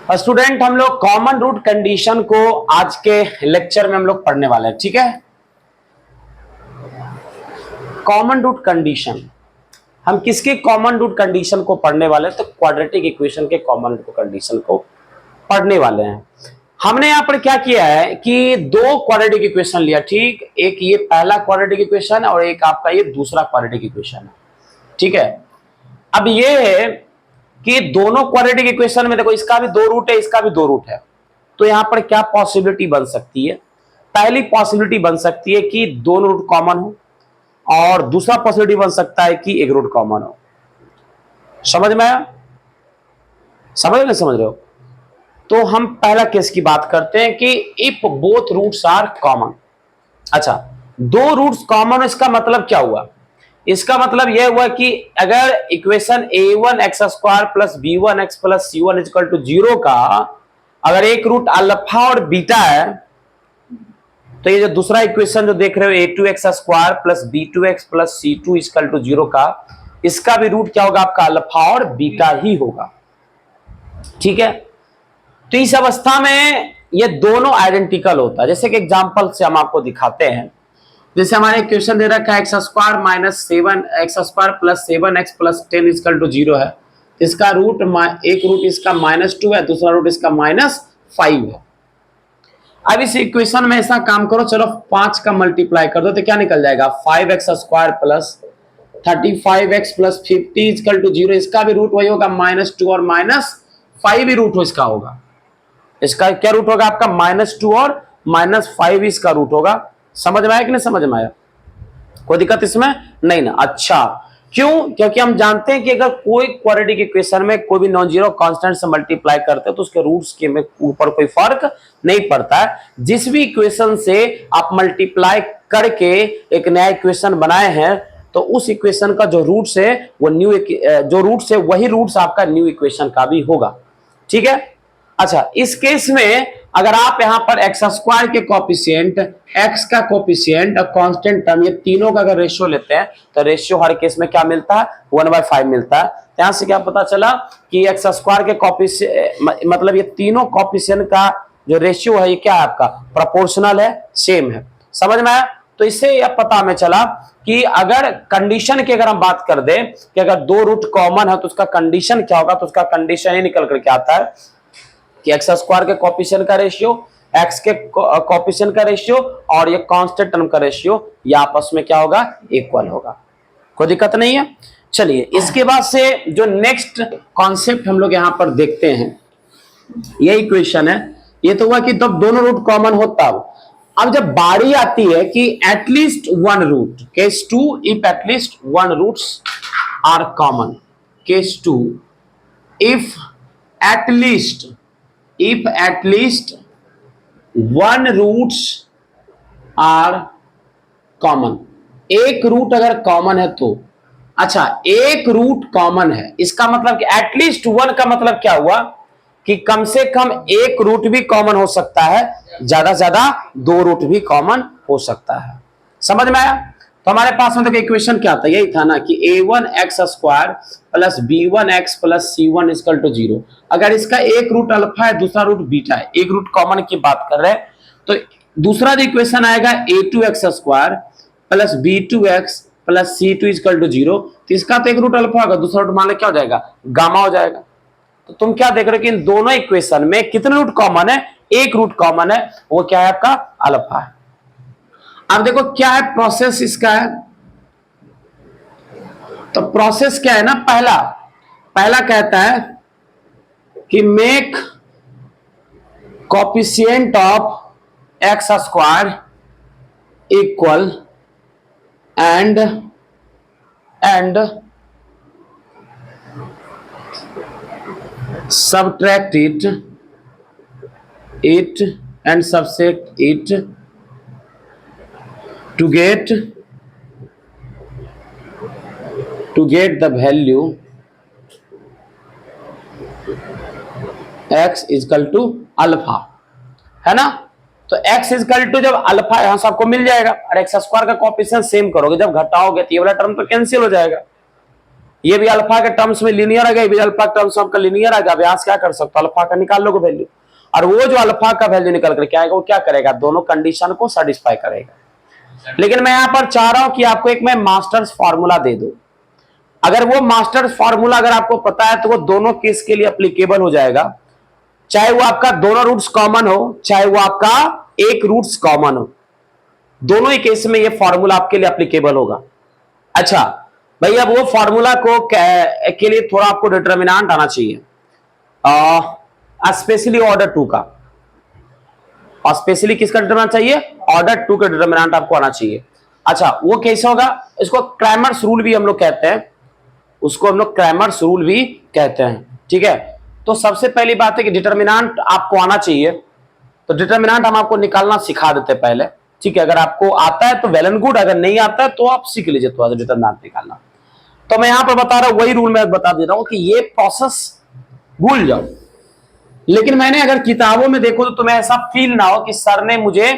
Student हम लोग common root condition को आज के लेक्चर में हम लोग पढ़ने वाले हैं। ठीक है, कॉमन रूट कंडीशन हम किसके कॉमन रूट कंडीशन को पढ़ने वाले हैं? तो क्वाड्रेटिक इक्वेशन के कॉमन रूट कंडीशन को पढ़ने वाले हैं। हमने यहां पर क्या किया है कि दो क्वाड्रेटिक इक्वेशन लिया। ठीक, एक ये पहला क्वाड्रेटिक इक्वेशन और एक आपका ये दूसरा क्वाड्रेटिक इक्वेशन है। ठीक है, अब ये है कि दोनों क्वाड्रेटिक इक्वेशन में देखो, इसका भी दो रूट है, इसका भी दो रूट है। तो यहां पर क्या पॉसिबिलिटी बन सकती है? पहली पॉसिबिलिटी बन सकती है कि दोनों रूट कॉमन हो, और दूसरा पॉसिबिलिटी बन सकता है कि एक रूट कॉमन हो। समझ में आया? समझ नहीं समझ रहे हो? तो हम पहला केस की बात करते हैं कि if both roots are common. अच्छा, दो रूट्स कॉमन, इसका मतलब क्या हुआ? इसका मतलब यह हुआ कि अगर equation a1x² plus b1x plus c1 equal to 0 का अगर एक रूट अल्फा और बीटा है, तो ये जो दूसरा इक्वेशन जो देख रहे हो a2x² plus b2x plus c2 equal to 0 का, इसका भी रूट क्या होगा? आपका अल्फा और बीटा ही होगा। ठीक है, तो इस अवस्था में ये दोनों आइडेंटिकल होता है। जैसे कि एग्जांपल से हम आपको दिखाते हैं। जैसे हमारे इक्वेशन दे रखा है x² minus 7x² plus 7x plus 10 equal to 0 है। इसका रूट एक रूट इसका -2 है, दूसरा रूट इसका -5 है। अब इस इक्वेशन में ऐसा काम करो, चलो 5 का मल्टीप्लाई कर दो तो क्या निकल जाएगा? 5x² plus 35x plus 50 equal to 0। इसका भी रूट वही होगा, -2 और -5 भी रूट हो इसका होगा। इसका क्या रूट होगा? आपका -2 और -5 इसका रूट होगा। समझ में आया कि नहीं समझ में आया? कोई दिक्कत इसमें नहीं ना? अच्छा, क्यों? क्योंकि हम जानते हैं कि अगर कोई क्वाड्रेटिक इक्वेशन में कोई भी नॉन जीरो कांस्टेंट से मल्टीप्लाई करते हैं तो उसके रूट्स के में ऊपर कोई फर्क नहीं पड़ता है। जिस भी इक्वेशन से आप मल्टीप्लाई करके एक नया इक्वेशन बनाए हैं, तो उस इक्वेशन का जो रूट्स है वो जो रूट्स है वही रूट्स आपका न्यू इक्वेशन का भी होगा। ठीक है, अच्छा, इस केस में अगर आप यहां पर x² के कोफिशिएंट, x का कोफिशिएंट और कांस्टेंट टर्म, ये तीनों का अगर रेशियो लेते हैं तो रेशियो हर केस में क्या मिलता है? 1/5 मिलता है। यहां से क्या पता चला कि x² के कोफिशिएंट मतलब ये तीनों कोफिशिएंट का जो रेशियो है ये क्या है? आपका प्रोपोर्शनल है, सेम है। समझ में आया? तो इससे यह पता हमें चला कि अगर कंडीशन की अगर हम बात कर दें कि अगर दो रूट कॉमन है तो उसका कंडीशन क्या होगा? तो उसका कंडीशन ये निकल करके आता है कि x² के कोफिशिएंट का रेशियो, x के कोफिशिएंट का रेशियो और ये कांस्टेंट टर्म का रेशियो, ये आपस में क्या होगा? इक्वल होगा। कोई दिक्कत नहीं है। चलिए, इसके बाद से जो नेक्स्ट कॉन्सेप्ट हम लोग यहां पर देखते हैं, ये इक्वेशन है। ये तो हुआ कि तब दोनों रूट कॉमन हो तब। अब जब बारी आती है कि at least one root, case 2, if at least one roots are common. Case 2, if at least one roots are common। एक रूट अगर कॉमन है तो, अच्छा, एक रूट कॉमन है, इसका मतलब कि एटलीस्ट वन का मतलब क्या हुआ? कि कम से कम एक रूट भी कॉमन हो सकता है, ज्यादा से ज्यादा दो रूट भी कॉमन हो सकता है। समझ में आया? तो हमारे पास में तो इक्वेशन क्या था? यही था ना कि a1x² plus b1x plus c1 equal to 0। अगर इसका एक रूट अल्फा है, दूसरा रूट बीटा है, एक रूट कॉमन की बात कर रहे हैं, तो दूसरा जो इक्वेशन आएगा a2x² plus b2x plus c2 equal to 0। तो इसका तो एक रूट अल्फा होगा, दूसरा रूट मान लो क्या हो जाएगा? गामा हो जाएगा। तो तुम क्या देख रहे हो कि इन दोनों इक्वेशन में कितने रूट कॉमन है? एक रूट कॉमन है, वो क्या है? आपका अल्फा है। अब देखो क्या है प्रोसेस इसका है। तो प्रोसेस क्या है ना, पहला कहता है कि make coefficient of x² equal and subtract it and subtract it to get the value x equal to alpha, है ना? तो x इक्वल टू जब अल्फा यहां से आपको मिल जाएगा, और x² का कोफिशिएंट सेम करोगे, जब घटाओगे तो ये वाला टर्म तो कैंसिल हो जाएगा। ये भी अल्फा के टर्म्स में लीनियर आ गया, ये भी अल्फा के टर्म्स में आपका लीनियर आ गया। अब यहाँ से क्या कर सकते हो, अल्फा का निकाल लोगे वैल्यू, और वो जो अल्फा का वैल्यू निकल कर क्या आएगा, वो क्या करेगा, दोनों कंडीशन को सेटिस्फाई करेगा। लेकिन मैं यहाँ पर चाह रहा हूं कि आपको एक मैं मास्टर्स फॉर्मूला दे दूं। अगर वो मास्टर्स फॉर्मूला अगर आपको पता है तो वो दोनों केस के लिए एप्लीकेबल हो जाएगा, चाहे वो आपका दोनों रूट्स कॉमन हो, चाहे वो आपका एक रूट्स कॉमन हो, दोनों ही केस में ये फॉर्मूला आपके लिए एप्लीकेबल होगा। अच्छा भाई, अब वो फॉर्मूला को के लिए थोड़ा आपको डिटर्मिनेंट आना चाहिए, स्पेशली ऑर्डर 2 का, और स्पेशली किसका डिटर्मिनेंट चाहिए, ऑर्डर 2 का डिटर्मिनेंट आपको आना चाहिए। अच्छा वो कैसे होगा, इसको क्रैमर्स रूल भी हम लोग कहते हैं, उसको हम लोग क्रैमर्स रूल भी कहते हैं, ठीक है। तो सबसे पहली बात है कि डिटर्मिनेंट आपको आना चाहिए, तो डिटर्मिनेंट हम आपको निकालना सिखा देते हैं पहले, ठीक है। अगर आपको आता है तो वेल एंड गुड, अगर नहीं आता है तो आप सीख लीजिए थोड़ा सा डिटर्मिनेंट निकालना। तो मैं यहां पर बता रहा हूं, वही रूल मैं बता दे रहा हूं कि ये प्रोसेस भूल जाओ, लेकिन मैंने अगर किताबों में देखो तो तुम्हें ऐसा फील ना हो कि सर ने मुझे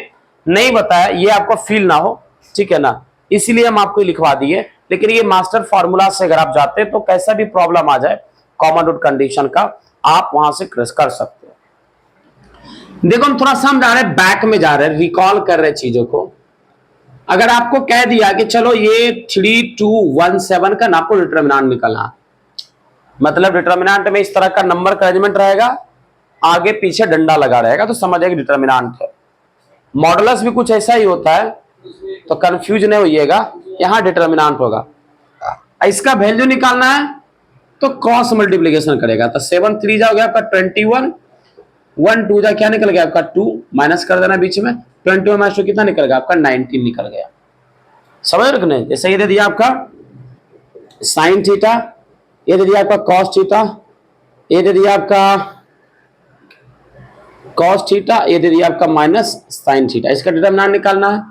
नहीं बताया, ये आपको फील ना हो, ठीक है ना, इसीलिए हम आपको लिखवा दिए। लेकिन ये मास्टर फॉर्मूला से अगर आप जाते हैं तो कैसा भी प्रॉब्लम आ जाए कॉमन रूट कंडीशन का, आप वहां से क्रश कर सकते हो। देखो हम थोड़ा समझा रहे, बैक में जा रहे, रिकॉल कर रहे चीजों को। अगर आपको कह दिया कि चलो ये 3217 का आपको डिटर्मिनेंट निकलना, मतलब डिटर्मिनेंट में इस तरह का नंबर का अरेंजमेंट रहेगा, आगे पीछे डंडा लगा रहेगा, तो समझ जाएगा डिटर्मिनेंट है। मॉडुलस भी कुछ ऐसा ही होता है, तो कंफ्यूज नहीं होइएगा, यहां डिटर्मिनेंट होगा। इसका वैल्यू निकालना है तो क्रॉस मल्टीप्लीकेशन करेगा, तो 7 3 जा हो गया आपका 21, 1 2 जा क्या निकल गया आपका 2, माइनस कर देना बीच में, 21 माइनस 2 कितना निकल गया आपका 19 निकल गया। समझ रहे, जैसे ये दे दिया आपका साइन थीटा, ये दे दिया आपका कॉस थीटा, ये दे दिया आपका कॉस थीटा, ये दे दिया आपका माइनस साइन थीटा। इसका डिटर्मिनेंट निकालना है,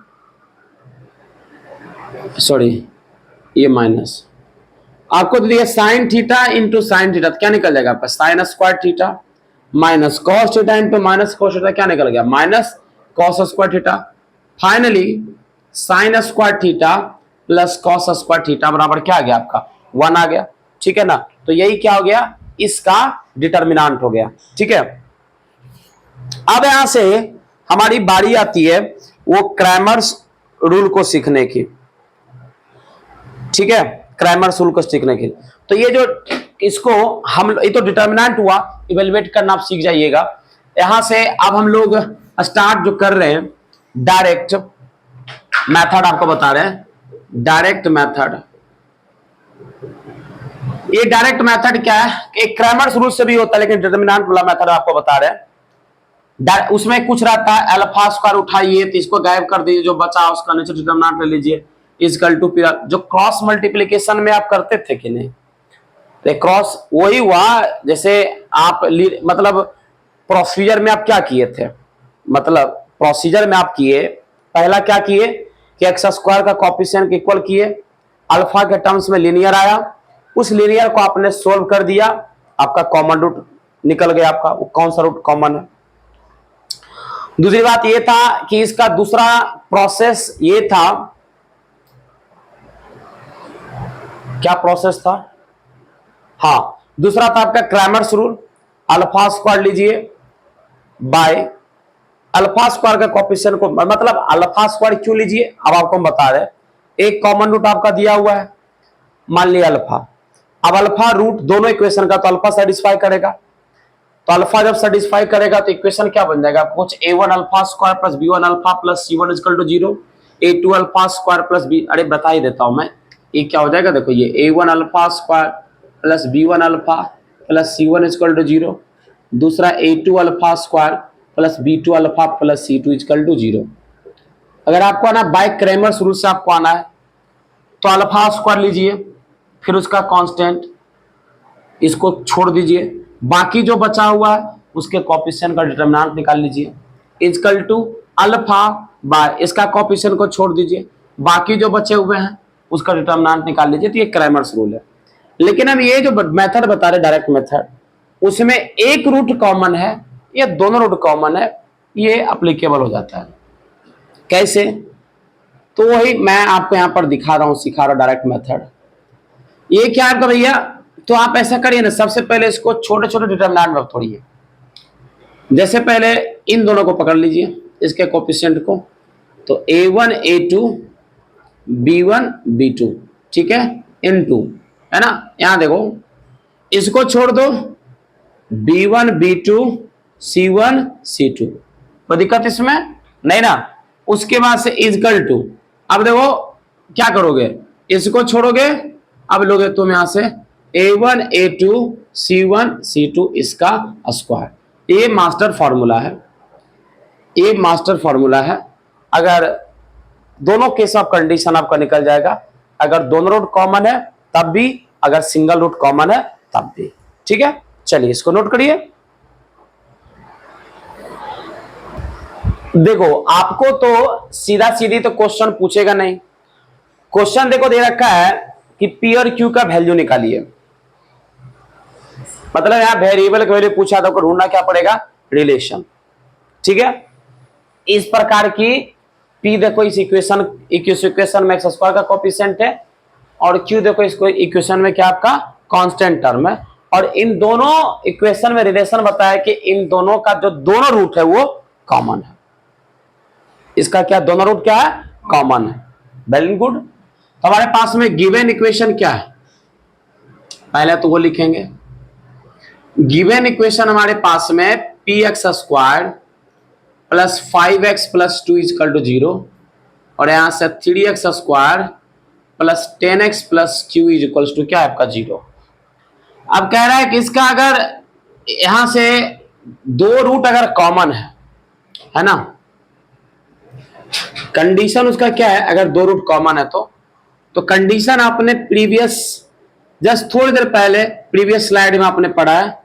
सॉरी ये माइनस आपको दे दिया sine theta into sine theta, क्या निकल जाएगा आपका sine square theta minus cos theta into minus cos theta, क्या निकल गया minus cos square theta. Finally sine square theta plus cos square theta बराबर क्या आ गया आपका 1 आ गया, ठीक है ना। तो यही क्या हो गया, इसका डिटर्मिनेंट हो गया, ठीक है। अब यहां से हमारी बारी आती है वो क्रैमर्स रूल को सीखने की, ठीक है, क्रैमर्स रूल को सीखने की। तो ये जो इसको हम, ये तो डिटर्मिनेंट हुआ, इवेलुएट करना आप सीख जाइएगा। यहां से अब हम लोग स्टार्ट जो कर रहे हैं, डायरेक्ट मेथड आपको बता रहे हैं, डायरेक्ट मेथड। ये डायरेक्ट मेथड क्या है, एक क्रैमर्स रूल से भी होता है, लेकिन डिटर्मिनेंट वाला मेथड आपको बता रहे हैं। उसमें कुछ रहता है अल्फा स्क्वायर उठाइए तो इसको गायब कर दीजिए, जो बचा उसका नीचे डिटर्मिनेंट ले लीजिए, इक्वल टू जो क्रॉस मल्टीप्लिकेशन में आप करते थे कि नहीं, तो क्रॉस वही हुआ जैसे आप मतलब प्रोसीजर में आप क्या किए थे, मतलब प्रोसीजर में आप किए, पहला क्या किए कि एक्स स्क्वायर का कोएफिशिएंट इक्वल किए, अल्फा के टर्म्स में लीनियर आया, उस लीनियर को आपने सोल्व कर दिया, आपका कॉमन रूट निकल गया, आपका वो कौन सा रूट कॉमन है। दूसरी बात ये था कि इसका दूसरा प्रोसेस ये था, क्या प्रोसेस था, हाँ दूसरा था आपका क्रैमर्स रूल, अल्फा स्क्वायर लीजिए बाय अल्फा स्क्वायर का कोएफिशिएंट को, मतलब अल्फा स्क्वायर क्यों लीजिए अब आपको हम बता रहे हैं। एक कॉमन रूट आपका दिया हुआ है, मान लिया अल्फा, अब अल्फा रूट दोनों इक्वेशन का, तो अल्फा सेटिस्फाई करेगा, तो अल्फा जब सेटिस्फाई करेगा तो इक्वेशन क्या बन जाएगा, कुछ a1 alpha square plus b1 alpha plus c1 equal to 0, a2 alpha square plus b, अरे बता ही देता हूं मैं, ये क्या हो जाएगा, देखो ये a1 alpha square plus b1 alpha plus c1 equal to 0, दूसरा a2 alpha square plus b2 alpha plus c2 equal to 0। अगर आपको आना बाय क्रैमर्स रूल से आपको आना है तो अल्फा स्क्वायर लीजिए, फिर उसका कांस्टेंट, इसको छोड़ दीजिए, बाकी जो बचा हुआ है उसके कोएफिशिएंट का डिटर्मिनेंट निकाल लीजिए, इक्वल टू अल्फा बाय इसका कोएफिशिएंट को छोड़ दीजिए, बाकी जो बचे हुए हैं उसका डिटर्मिनेंट निकाल लीजिए। तो ये क्रैमर्स रूल है। लेकिन अब ये जो मेथड बता रहे डायरेक्ट मेथड, उसमें एक रूट कॉमन है या दोनों रूट कॉमन है, ये एप्लीकेबल हो जाता है। कैसे, तो वही मैं आपको यहां पर दिखा रहा हूं, सिखा रहा हूं डायरेक्ट मेथड। ये क्या है आपका भैया, तो आप ऐसा करिए ना, सबसे पहले इसको छोटे छोटे डिटरमिनेंट में तोड़िए। जैसे पहले इन दोनों को पकड़ लीजिए, इसके कोफिशिएंट को, तो a1 a2 b1 b2, ठीक है, इन टू, है ना। यहां देखो, इसको छोड़ दो, b1 b2 c1 c2, कोई दिक्कत इसमें नहीं ना। उसके बाद से इजकल टू, अब देखो क्या करोगे, इसको छोड़ोगे, अब लोगे तुम यहां से a1 a2 c1 c2 इसका स्क्वायर। ये मास्टर फॉर्मूला है, ये मास्टर फॉर्मूला है। अगर दोनों केस ऑफ कंडीशन आपका निकल जाएगा, अगर दोनों रूट कॉमन है तब भी, अगर सिंगल रूट कॉमन है तब भी, ठीक है। चलिए इसको नोट करिए। देखो आपको तो सीधा सीधी तो क्वेश्चन पूछेगा नहीं। क्वेश्चन देखो दे रखा है कि पी और क्यू का वैल्यू निकालिए, मतलब यहां वेरिएबल का वैल्यू पूछा तो ढूंढना क्या पड़ेगा, रिलेशन, ठीक है। इस प्रकार की पी देखो इस इक्वेशन में एक्स स्क्वायर का कोएफिशिएंट है, और क्यू देखो इसको इक्वेशन में क्या आपका कांस्टेंट टर्म है, और इन दोनों इक्वेशन में रिलेशन बताया कि इन दोनों का जो दोनों रूट है वो कॉमन है। इसका क्या दोनों रूट क्या है, कॉमन है। Very good. तो हमारे पास में गिवन इक्वेशन क्या है, पहले तो वो लिखेंगे। गिवन इक्वेशन हमारे पास में p x square plus 5x plus 2 is equal to 0, और यहां से 3x स्क्वायर प्लस 10x प्लस क्यू इज इक्वल टू क्या है आपका 0। अब कह रहा है कि इसका अगर यहां से दो रूट अगर कॉमन है ना, कंडीशन उसका क्या है, अगर दो रूट कॉमन है तो कंडीशन आपने प्रीवियस जस्ट थोड़ी देर पहले प्रीवियस स्लाइड में आपने पढ़ा है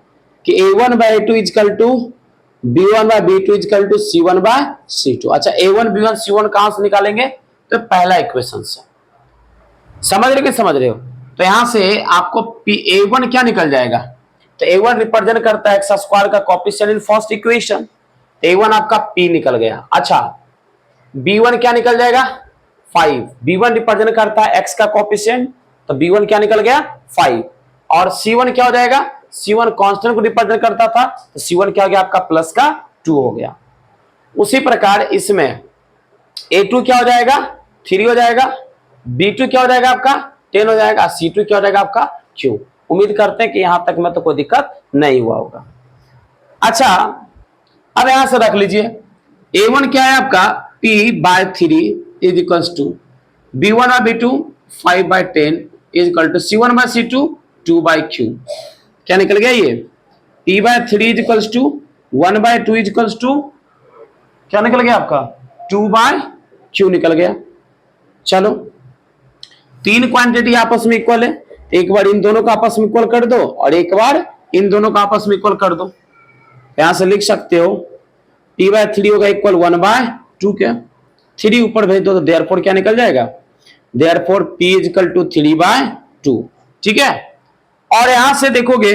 कि a1 by two is equal to b1 by b2 is equal to c1 by c2। अच्छा a1 b1 c1 कहां से निकालेंगे, तो पहला इक्वेशन से, समझ रहे कि समझ रहे हो। तो यहां से आपको a1 क्या निकल जाएगा, तो a1 रिप्रेजेंट करता है एक्स स्क्वायर का coefficient in first equation, a1 आपका p निकल गया। अच्छा b1 क्या निकल जाएगा 5, b1 रिप्रेजेंट करता है x का कोएफिशिएंट, तो b1 क्या निकल गया 5, और c1 क्या हो जाएगा, c1 कांस्टेंट को रिप्रेजेंट करता था, तो c1 क्या हो गया आपका प्लस का 2 हो गया। उसी प्रकार इसमें a2 क्या हो जाएगा 3 हो जाएगा, b2 क्या हो जाएगा आपका 10 हो जाएगा, c2 क्या हो जाएगा आपका q। उम्मीद करते हैं कि यहां तक में तो कोई दिक्कत नहीं हुआ होगा। अच्छा अब यहां से रख लीजिए, a1 क्या है आपका p by 3 is equal to b1 और b2 5 by 10 is equal to c1 by c2 2 by q। क्या निकल गया ये p by 3 is equal to 1 by 2 is equal to क्या निकल गया आपका 2 बाय q निकल गया। चलो तीन क्वांटिटी आपस में इक्वल है, एक बार इन दोनों को आपस में इक्वल कर दो और एक बार इन दोनों को आपस में इक्वल कर दो। यहां से लिख सकते हो p बाय 3 होगा इक्वल 1 बाय 2 के, 3 ऊपर भेज दो तो देयरफॉर क्या निकल जाएगा, therefore p is equal to 3 by 2, ठीक है। और यहां से देखोगे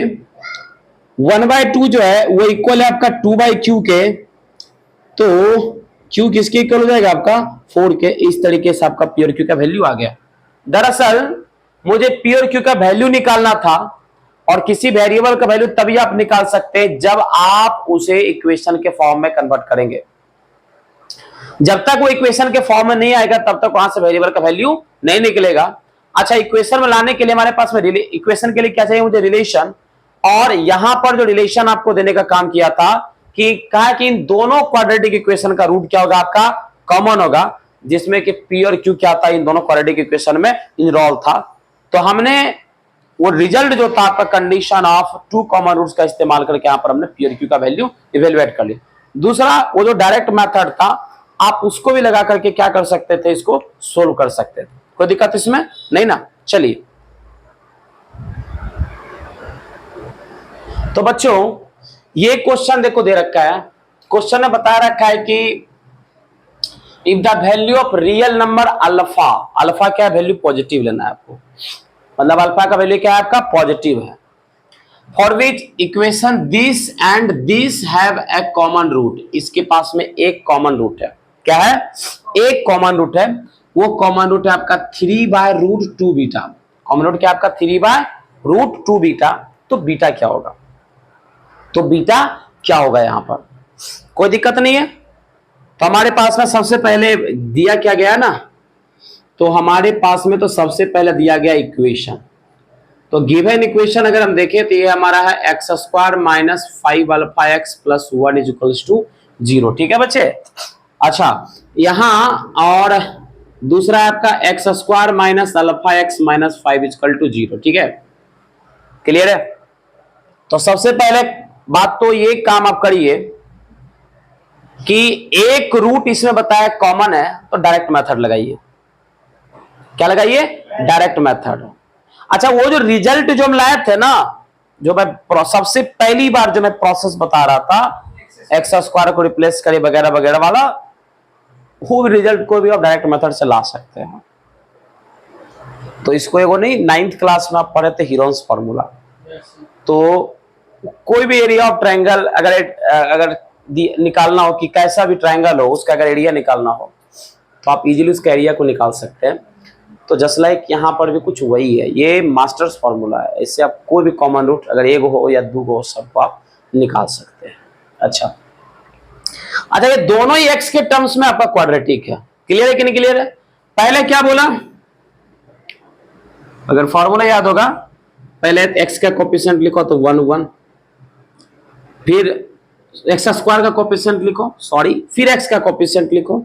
1 बाय 2 जो है वो इक्वल है आपका 2 बाय q के, तो q किसके इक्वल हो जाएगा आपका 4 के। इस तरीके से आपका p और q का वैल्यू आ गया। दरअसल मुझे p और q का वैल्यू निकालना था, और किसी वेरिएबल का वैल्यू तभी आप निकाल सकते हैं जब आप उसे इक्वेशन के फॉर्म में कन्वर्ट करेंगे। जब तक वो इक्वेशन के फॉर्म में नहीं आएगा तब तक वहां से वेरिएबल का वैल्यू नहीं निकलेगा। अच्छा इक्वेशन में लाने के लिए हमारे पास में इक्वेशन के लिए क्या चाहिए मुझे, रिलेशन। और यहां पर जो रिलेशन आपको देने का काम किया था कि कहा कि इन दोनों क्वाड्रेटिक इक्वेशन का रूट क्या होगा आपका कॉमन होगा, जिसमें कि p और q क्या था इन दोनों क्वाड्रेटिक इक्वेशन में इनरोल्व था। तो हमने वो रिजल्ट जो था आपका condition of two common roots का इस्तेमाल करके यहां पर हमने p और q का वैल्यू इवेलुएट कर लिया। दूसरा वो जो डायरेक्ट मेथड था आप उसको भी लगा करके क्या कर सकते थे, इसको सोल्व कर सकते थे, कोई दिक्कत इसमें नहीं ना। चलिए तो बच्चों ये क्वेश्चन देखो दे रखा है, क्वेश्चन में बता रखा है कि if the value of real number alpha, alpha क्या वैल्यू पॉजिटिव लेना है आपको, मतलब अल्फा का वैल्यू क्या है आपका पॉजिटिव है, for which equation this and this have a common root, इसके पास में एक कॉमन रूट है। क्या है, एक कॉमन रूट है, वो कॉमन रूट है आपका 3 by root 2 beta. Common root क्या आपका 3/√2 बीटा, तो बीटा क्या होगा, तो बीटा क्या होगा यहां पर, कोई दिक्कत नहीं है। तो हमारे पास में सबसे पहले दिया क्या गया ना, तो हमारे पास में तो सबसे पहले दिया गया इक्वेशन, तो गिवन इक्वेशन अगर हम देखें तो ये हमारा है x² minus 5α x plus 1 is equals to 0, ठीक है बच्चे। अच्छा यहां और दूसरा है आपका x² minus α x minus 5 is equal to 0, ठीक है, क्लियर है। तो सबसे पहले बात तो ये काम आप करिए कि एक रूट इसमें बताया कॉमन है, तो डायरेक्ट मेथड लगाइए, क्या लगाइए, डायरेक्ट मेथड। अच्छा वो जो रिजल्ट जो हम लाए थे ना, जो मैं सबसे पहली बार जो मैं प्रोसेस बता रहा था x² को रिप्लेस करिए वगैरह वगैरह वाला, वो रिजल्ट को भी आप डायरेक्ट मेथड से ला सकते हैं। तो इसको एगो नहीं 9th क्लास में आप पढ़े थे हीरोन्स फॉर्मूला, तो कोई भी एरिया ऑफ ट्रायंगल अगर निकालना हो कि कैसा भी ट्रायंगल हो उसका अगर एरिया निकालना हो तो आप इजीली उसका एरिया को निकाल सकते हैं। तो जस्ट लाइक यहाँ पर भी कुछ वही है, ये मास्टर्स फॉर्मूला है, इससे आप कोई भी कॉमन रूट अगर एक हो या दो हो सबको आप निकाल सकते हैं। अच्छा ये दोनों ही x के टर्म्स में आपका क्वाड्रेटिक है, क्लियर है कि नहीं क्लियर है। पहले क्या बोला, अगर फॉर्मूला याद होगा, पहले x का कोएफिशिएंट लिखो तो 1 1, फिर x² का कोएफिशिएंट लिखो, सॉरी फिर x का कोएफिशिएंट लिखो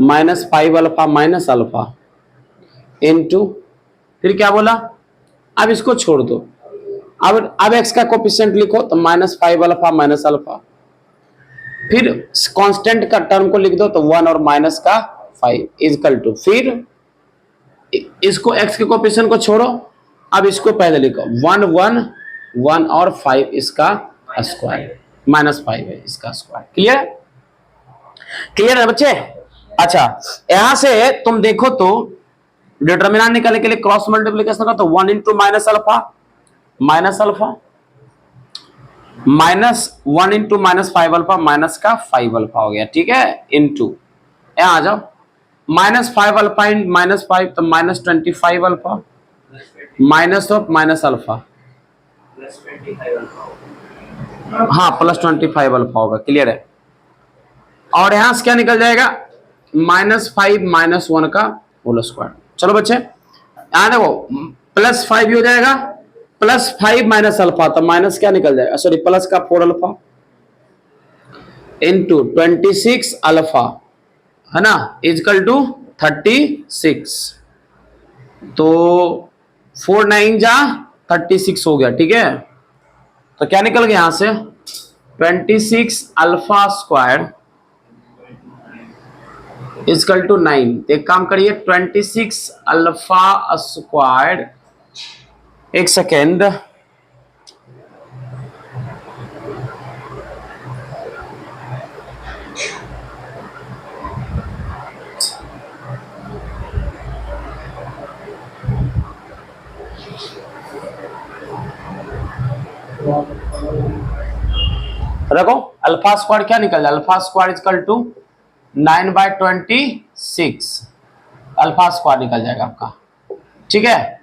माइनस 5α माइनस अल्फा इनटू, फिर क्या बोला, अब इसको छोड़ दो, अब x का कोएफिशिएंट लिखो तो माइनस 5α माइनस अल्फा, फिर कांस्टेंट का टर्म को लिख दो तो 1 और माइनस का 5 इक्वल टू, फिर इसको x के कोएफिशिएंट को छोड़ो, अब इसको पहले लिखो 1 1 1 और 5 इसका स्क्वायर माइनस 5 है इसका स्क्वायर, क्लियर क्लियर है बच्चे। अच्छा यहां से तुम देखो तो डिटरमिनेंट निकालने के लिए क्रॉस मल्टीप्लिकेशन करो तो 1 into minus alpha minus 1 into minus 5 alpha minus का 5 अल्फा हो गया, ठीक है, इंटू यहां आ जाओ माइनस 5 अल्फा इन माइनस 5 तो minus 25 alpha minus of minus alpha, हाँ प्लस 25 अल्फा होगा, क्लियर है। और यहां से क्या निकल जाएगा, माइनस 5 माइनस 1 का होल स्क्वायर। चलो बच्चे यहां देखो प्लस 5 हो जाएगा, प्लस 5 माइनस अल्फा तो माइनस क्या निकल जाएगा, सॉरी प्लस का 4 अल्फा इंटू 26 अल्फा है ना इजकल टू 36, तो 4 9 जा 36 हो गया, ठीक है। तो क्या निकल गया यहां से 26 अल्फा स्क्वायर इजकल टू 9, एक काम करिए 26 अल्फा स्क्वायर, एक सेकेंड, रखो अल्फा स्क्वायर क्या निकल जाए, alpha square is equal to 9/26 alpha square निकल जाएगा आपका, ठीक है।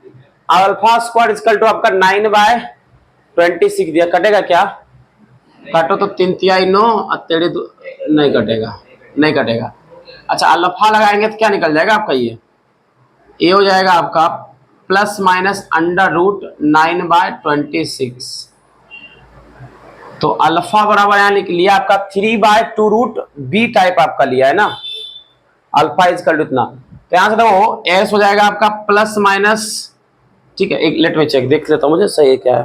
अल्फा स्क्वायर इजकल टू आपका 9/26 दिया, कटेगा क्या, काटो तो 3 तिहाई 9 और 3 नहीं कटेगा, नहीं कटेगा। अच्छा अल्फा लगाएंगे तो क्या निकल जाएगा आपका, ये हो जाएगा आपका प्लस माइनस अंडर रूट 9/26, तो अल्फा बराबर यहां लिख लिया आपका 3/2 रूट बी टाइप आपका लिया है ना, अल्फा इजकल टू इतना, तो यहां से देखो एस हो जाएगा आपका प्लस माइनस, ठीक है, एक लेट में चेक देख लेता हूं मुझे सही है क्या है,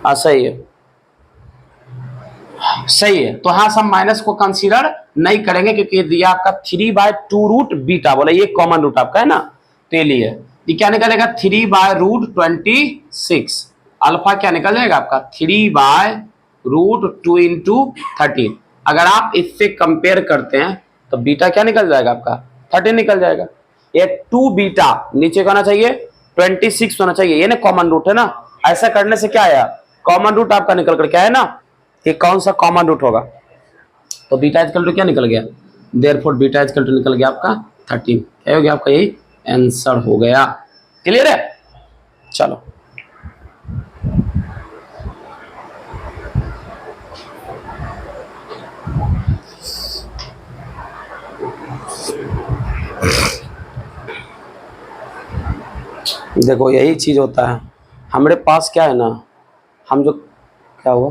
हाँ सही है, सही है। तो हाँ हम माइनस को कंसीडर नहीं करेंगे क्योंकि दिया आपका 3/2 रूट बीटा, बोला ये कॉमन रूट आपका है ना, तो ये लिए ये क्या निकलेगा 3/√26, अल्फा क्या निकल जाएगा आपका 3/√2 इंटू 13, अगर आप इससे कंपेयर करते हैं तो बीटा क्या निकल जाएगा आपका 13 निकल जाएगा, ये 2 बीटा नीचे का होना चाहिए 26 होना चाहिए, ये ना कॉमन रूट है ना, ऐसा करने से क्या आया कॉमन रूट आपका निकल कर क्या है ना, कि कौन सा कॉमन रूट होगा, तो बीटा इजकल टू क्या निकल गया, देयरफॉर बीटा इजकल टू निकल गया आपका 13, क्या हो गया आपका यही आंसर हो गया। क्लियर है? चलो देखो यही चीज होता है हमारे पास, क्या है ना, हम जो, क्या हुआ,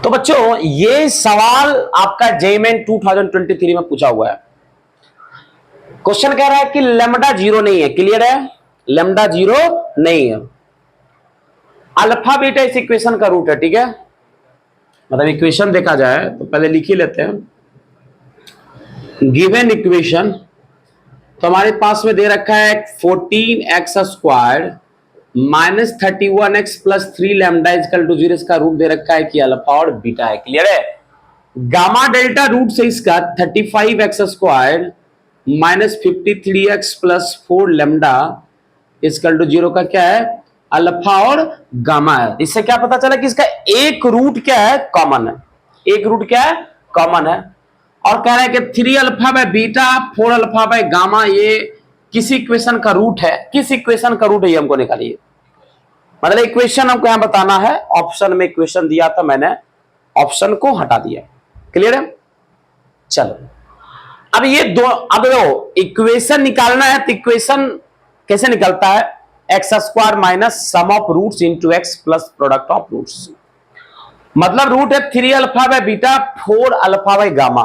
तो बच्चों ये सवाल आपका जेईई 2023 में पूछा हुआ है। क्वेश्चन कह रहा है कि लेमडा जीरो नहीं है। क्लियर है? लेमडा जीरो नहीं है। अल्फा बीटा इस इक्वेशन का रूट है। ठीक है, मतलब इक्वेशन देखा जाए तो पहले लिख ही लेते हैं। गिवन इक्वेशन तो हमारे पास में दे रखा है 14x² minus 31x plus 3 lambda is equal to 0। इसका रूट दे रखा है कि अल्फा और बीटा है। क्लियर है? गामा डेल्टा रूट से इसका 35x² minus 53x plus 4 lambda is equal to 0 का क्या है? अल्फा और गामा है। इससे क्या पता चला कि इसका एक रूट क्या है? कॉमन है। एक रूट क्या है? कॉमन है। और कह रहे हैं कि 3 alpha by beta 4 alpha by gamma ये किस इक्वेशन का रूट है? किस इक्वेशन का रूट है ये हमको निकालिए। मतलब इक्वेशन हमको यहां बताना है। ऑप्शन में इक्वेशन दिया था, मैंने ऑप्शन को हटा दिया। क्लियर है? चलो अब ये दो, अब देखो इक्वेशन निकालना है तो इक्वेशन कैसे निकलता है? x² minus sum of roots into x plus product of roots. मतलब रूट है 3 alpha by beta 4 alpha by gamma.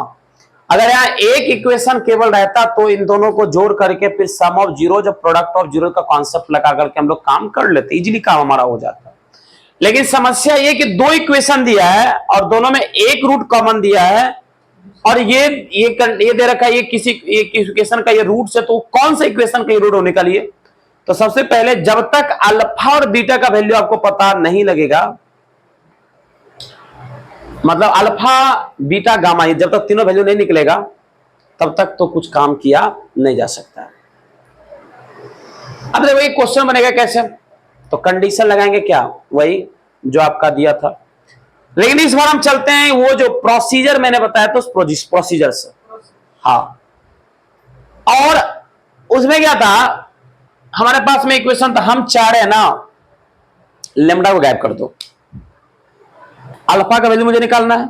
अगर यहां एक इक्वेशन केवल रहता तो इन दोनों को जोड़ करके फिर सम ऑफ जीरो, जब प्रोडक्ट ऑफ जीरो का कॉन्सेप्ट लगा करके हम लोग काम कर लेते, इजीली काम हमारा हो जाता। लेकिन समस्या ये कि दो इक्वेशन दिया है और दोनों में एक रूट कॉमन दिया है, और ये दे रखा है ये किसी इक्वेशन का ये रूट से, तो कौन सा इक्वेशन का ये रूट होने का लिए? तो सबसे पहले जब तक अल्फा और बीटा का वैल्यू आपको पता नहीं लगेगा, मतलब अल्फा बीटा गामा, ये जब तक तीनों वैल्यू नहीं निकलेगा तब तक तो कुछ काम किया नहीं जा सकता। अब देखो एक क्वेश्चन बनेगा कैसे, तो कंडीशन लगाएंगे क्या, वही जो आपका दिया था। लेकिन इस बार हम चलते हैं वो जो प्रोसीजर मैंने बताया तो प्रोसीजर से। हाँ, और उसमें क्या था, हमारे पास में इक्वेशन था, हम चाह रहे हैं ना लेमडा को गायब कर दो, अल्फा का वैल्यू मुझे निकालना है,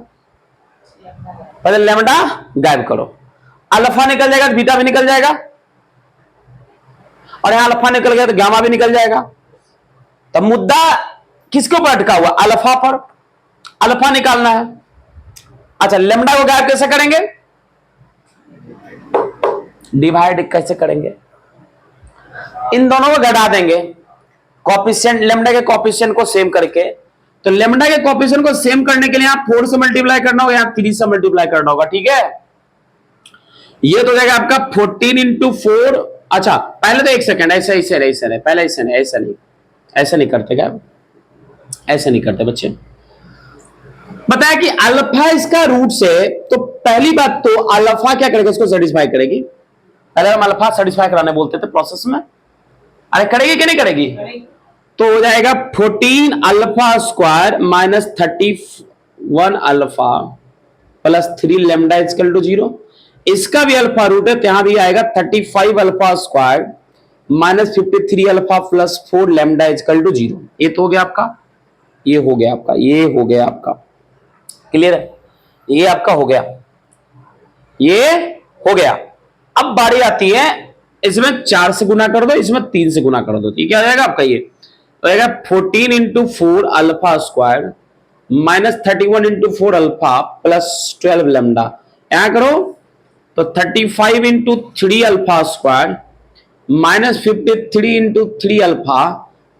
पहले लेमडा गायब करो, अल्फा निकल जाएगा तो बीटा भी निकल जाएगा, और यहां अल्फा निकल गया तो गामा भी निकल जाएगा। तो मुद्दा किसके ऊपर अटका हुआ? अल्फा पर। अल्फा निकालना है। अच्छा, लेमडा को गायब कैसे करेंगे? डिवाइड कैसे करेंगे? इन दोनों को घटा देंगे, कॉफिशिएंट लेमडा के कॉफिशिएंट को सेम करके। तो लेमडा के कॉफिशिएंट को सेम करने के लिए यहां 4 से मल्टीप्लाई करना होगा, यहां 3 से मल्टीप्लाई करना होगा। ठीक है, ये तो जाएगा आपका 14 इंटू 4। अच्छा पहले तो एक सेकंड, ऐसे ऐसे नहीं, पहले ऐसे नहीं, ऐसे नहीं करते क्या? ऐसे नहीं करते बच्चे। बताया कि अल्फा इसका रूट से, तो पहली बात तो अल्फा क्या करेगा? इसको सेटिस्फाई करेगी। पहले हम अल्फा सेटिस्फाई कराने बोलते थे प्रोसेस में, अरे करेगी कि नहीं करेगी? तो हो जाएगा 14 alpha square minus 31 alpha plus 3 lambda equal to 0। इसका भी अल्फा रूट है तो यहां भी आएगा 35 alpha square minus 53 alpha plus 4 lambda equal to 0। ये तो हो गया आपका, ये हो गया आपका, ये हो गया आपका। क्लियर है? ये आपका हो गया, ये हो गया। अब बारी आती है, इसमें 4 से गुना कर दो, इसमें 3 से गुना कर दो, ठीक है? आ जाएगा आपका ये, तो आएगा 14 into 4 alpha square minus 31 into 4 alpha plus 12 lambda. यहां करो तो 35 into 3 alpha square minus 53 into 3 alpha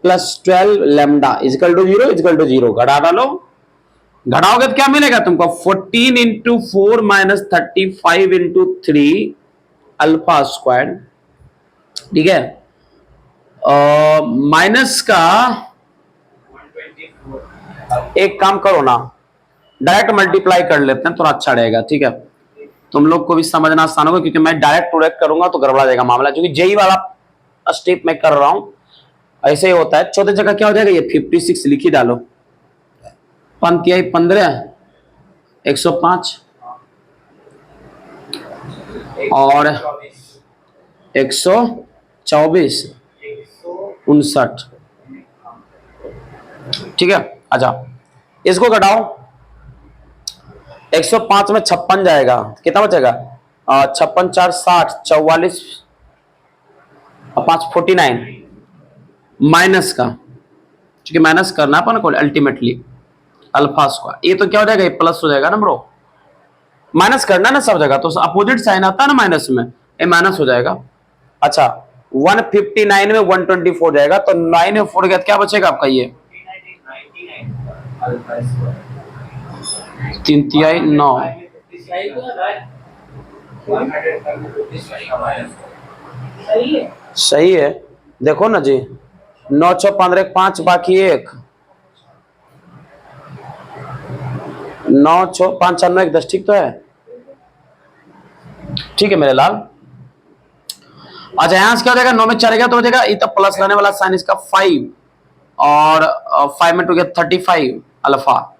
plus 12 lambda is equal to 0, is equal to 0। घटा डालो, घटाओगे तो क्या मिलेगा तुमको? 14 into 4 minus 35 into 3 alpha square, ठीक है, माइनस का एक काम करो ना, डायरेक्ट मल्टीप्लाई कर लेते हैं, थोड़ा अच्छा रहेगा। ठीक है, तुम लोग को भी समझना आसान होगा, क्योंकि मैं डायरेक्ट करूंगा तो गड़बड़ा जाएगा मामला, क्योंकि जेई वाला स्टेप मैं कर रहा हूं, ऐसे ही होता है। चौथे जगह क्या हो जाएगा? ये 56 लिख ही डालो, 15 105 और 124 59। ठीक है, अच्छा इसको घटाओ, 105 में 56 जाएगा, कितना बचेगा? 56 4 60, 44 और 5 49 माइनस का, क्योंकि माइनस करना अपन को अल्टीमेटली अल्फा स्क्वायर, ये तो क्या हो जाएगा, ये प्लस हो जाएगा ना ब्रो, माइनस करना ना सब जगह, तो अपोजिट साइन आता है ना माइनस में, ये माइनस हो जाएगा। अच्छा 159 में 124 जाएगा, तो 9 में 4 गया, क्या बचेगा आपका? ये 3 9 सही है, देखो ना जी, 9 6 15 5 बाकी 1, 9 6 5 4 9 1 10, ठीक तो है? ठीक है मेरे लाल। अच्छा यहां से क्या हो जाएगा, 9 में 4 गया तो हो जाएगा, ये तो प्लस रहने वाला साइन इसका 5, और 5 में 2 गया 35 अल्फा,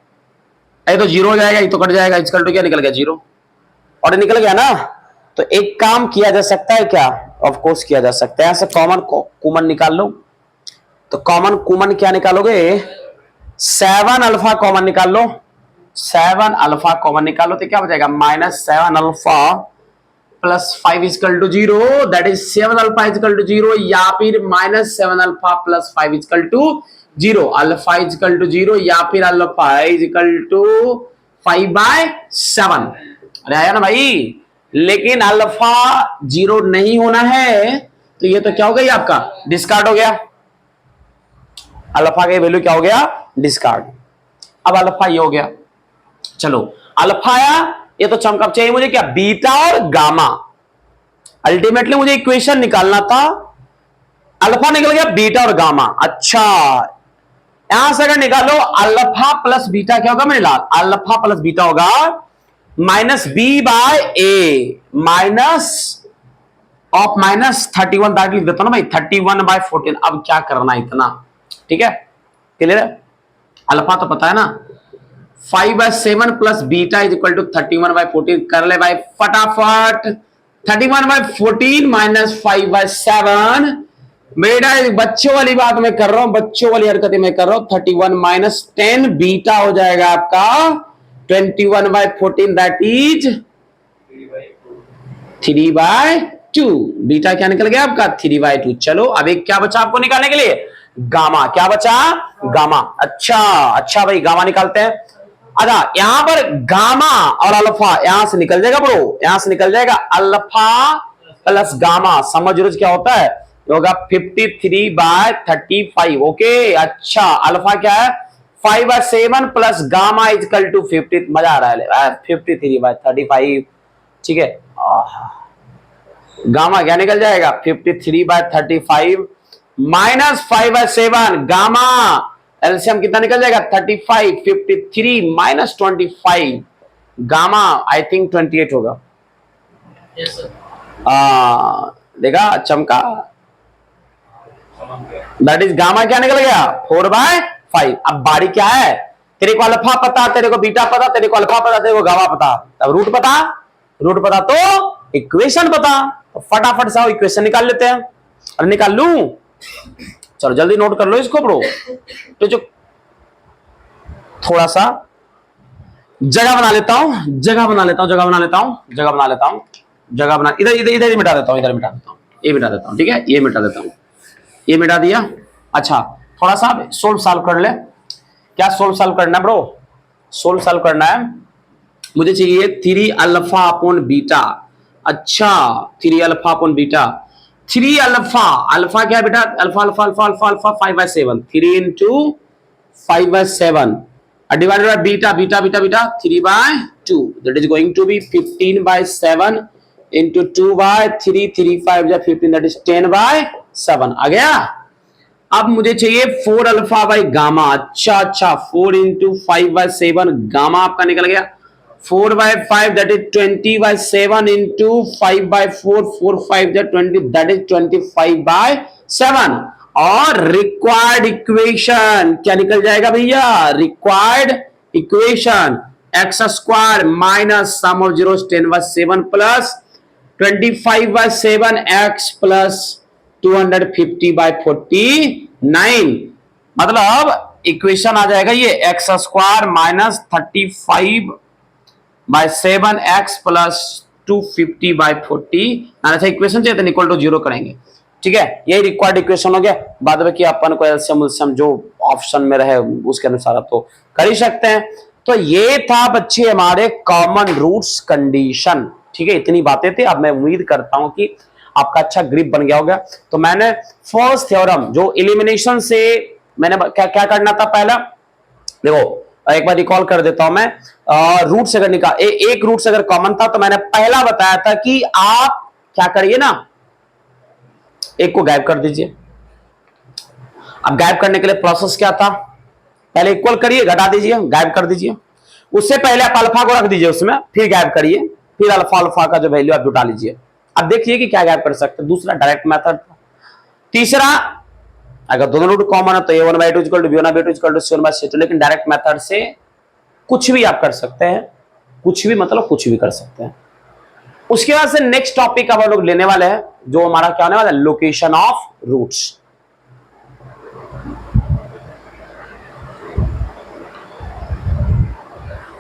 ये तो 0 हो जाएगा, ये तो कट जाएगा, इसका टू क्या निकल गया 0, और ये निकल गया ना। तो एक काम किया जा सकता है क्या? ऑफ कोर्स किया जा सकता है, यहां से कॉमन कॉमन निकाल लो, तो कॉमन क्या निकालोगे? 7 अल्फा कॉमन निकाल लो, 7 अल्फा कॉमन निकालो तो क्या बचेगा? -7 alpha plus 5 is equal to 0, that is 7 alpha is equal to 0, या फिर -7 alpha plus 5 is equal to 0, alpha is equal to 0 या फिर अल्फा इजकल टू 5/7। अरे आया ना भाई, लेकिन अल्फा 0 नहीं होना है, तो ये तो क्या हो गया आपका? डिस्कार्ड हो गया, अल्फा का वैल्यू क्या हो गया? डिस्कार्ड। अब अल्फा ये हो गया, चलो अल्फा आया, ये तो चमकअप चाहिए मुझे क्या? बीटा और गामा। अल्टीमेटली मुझे इक्वेशन निकालना था, अल्फा निकल गया, बीटा और गामा। अच्छा यहां से अगर निकालो अल्फा प्लस बीटा क्या होगा मेरे लाल? अल्फा प्लस बीटा होगा -b/a माइनस ऑफ -31, दैट लिख देता हूं ना भाई, 31/14। अब क्या करना इतना, ठीक है क्लियर है? अल्फा तो पता है ना, 5/7 plus beta is equal to 31/14, कर ले भाई फटाफट, 31/14 माइनस 5/7, बेटा बच्चों वाली बात मैं कर रहा हूं, बच्चों वाली हरकतें मैं कर रहा हूं। 31 माइनस 10 बीटा हो जाएगा आपका 21/14, दैट इज 3/2। बीटा क्या निकल गया आपका? 3/2। चलो अब एक क्या बचा आपको निकालने के लिए? गामा। क्या बचा? गामा। अच्छा भाई गामा निकालते हैं। अच्छा यहां पर गामा और अल्फा यहां से निकल जाएगा ब्रो, यहां से निकल जाएगा अल्फा प्लस गामा, समझ रोज क्या होता है? होगा 53/35। ओके अच्छा अल्फा क्या है? 5/7 प्लस गामा इजकल टू 50। मजा आ रहा है 53/35, ठीक है। गामा क्या निकल जाएगा? 53/35 माइनस 5/7, गामा एलसीएम कितना निकल जाएगा? 35, 53 माइनस 25, गामा आई थिंक 28 होगा। yes, देखा चमका, दैट इज गामा क्या निकल गया? 4/5। अब बारी क्या है? तेरे को अल्फा पता, तेरे को बीटा पता, तेरे को अल्फा पता, तेरे को गामा पता, तब रूट पता तो इक्वेशन पता, तो फटाफट से इक्वेशन निकाल लेते हैं। अरे निकाल लूं, चलो जल्दी नोट कर लो इसको ब्रो। तो जो थोड़ा सा जगह बना लेता हूं, जगह बना लेता हूं, इधर मिटा देता हूं, ये मिटा देता हूं, ठीक है, ये मिटा देता हूं, ये मिटा दिया। अच्छा थोड़ा सा सोल्व कर ले। क्या सोल्व करना है ब्रो? सोल्व करना है, मुझे चाहिए 3 अल्फा अपॉन बीटा। अच्छा 3 अल्फा अपॉन बीटा, 3 अल्फा क्या है बेटा? Alpha 5/7, 3 into 5/7 divided by beta 3/2, that is going to be 15/7 into 2/3, 3 5 15, that is 10/7 आ गया। अब मुझे चाहिए 4 अल्फा बाई गामा। अच्छा 4 इंटू 5/7, गामा आपका निकल गया 4/5, that is 20/7 into 5/4, 4 5 20, that is 25/7। और रिक्वायर्ड इक्वेशन क्या निकल जाएगा भैया? Required equation x² minus sum of zeros 10/7 plus 25/7x plus 250/49, मतलब इक्वेशन आ जाएगा ये x² माइनस 35/7x प्लस 250/40। अच्छा इक्वेशन चाहिए तो इक्वल टू 0 करेंगे, ठीक है। यही रिक्वायर्ड इक्वेशन हो गया। बाद में कि अपन को एलसीएम उलसीएम जो ऑप्शन में रहे उसके अनुसार आप तो कर ही सकते हैं। तो ये था बच्चे हमारे कॉमन रूट्स कंडीशन, ठीक है। इतनी बातें थी। अब मैं उम्मीद करता हूं कि आपका अच्छा ग्रिप बन गया होगा। तो मैंने फर्स्ट थ्योरम जो एलिमिनेशन से मैंने क्या क्या करना था, पहला देखो एक बार रिकॉल कर देता हूं मैं। रूट से अगर एक रूट से अगर कॉमन था तो मैंने पहला बताया था कि आप क्या करिए ना, एक को गायब कर दीजिए। अब गायब करने के लिए प्रोसेस क्या था, पहले इक्वल करिए, घटा दीजिए, गायब कर दीजिए। उससे पहले आप अल्फा को रख दीजिए उसमें, फिर गायब करिए, फिर अल्फा अल्फा का जो वैल्यू आप जुटा लीजिए। अब देखिए कि क्या गायब कर सकते हैं। दूसरा डायरेक्ट मेथड। तीसरा अगर दोनों रूट कॉमन है तो a1/2 equal to b1/2 equal to c1/c2, लेकिन डायरेक्ट मेथड से कुछ भी आप कर सकते हैं, कुछ भी मतलब कुछ भी कर सकते हैं। उसके बाद से नेक्स्ट टॉपिक अब हम लोग लेने वाले हैं जो हमारा क्या होने वाला है, लोकेशन ऑफ रूट्स।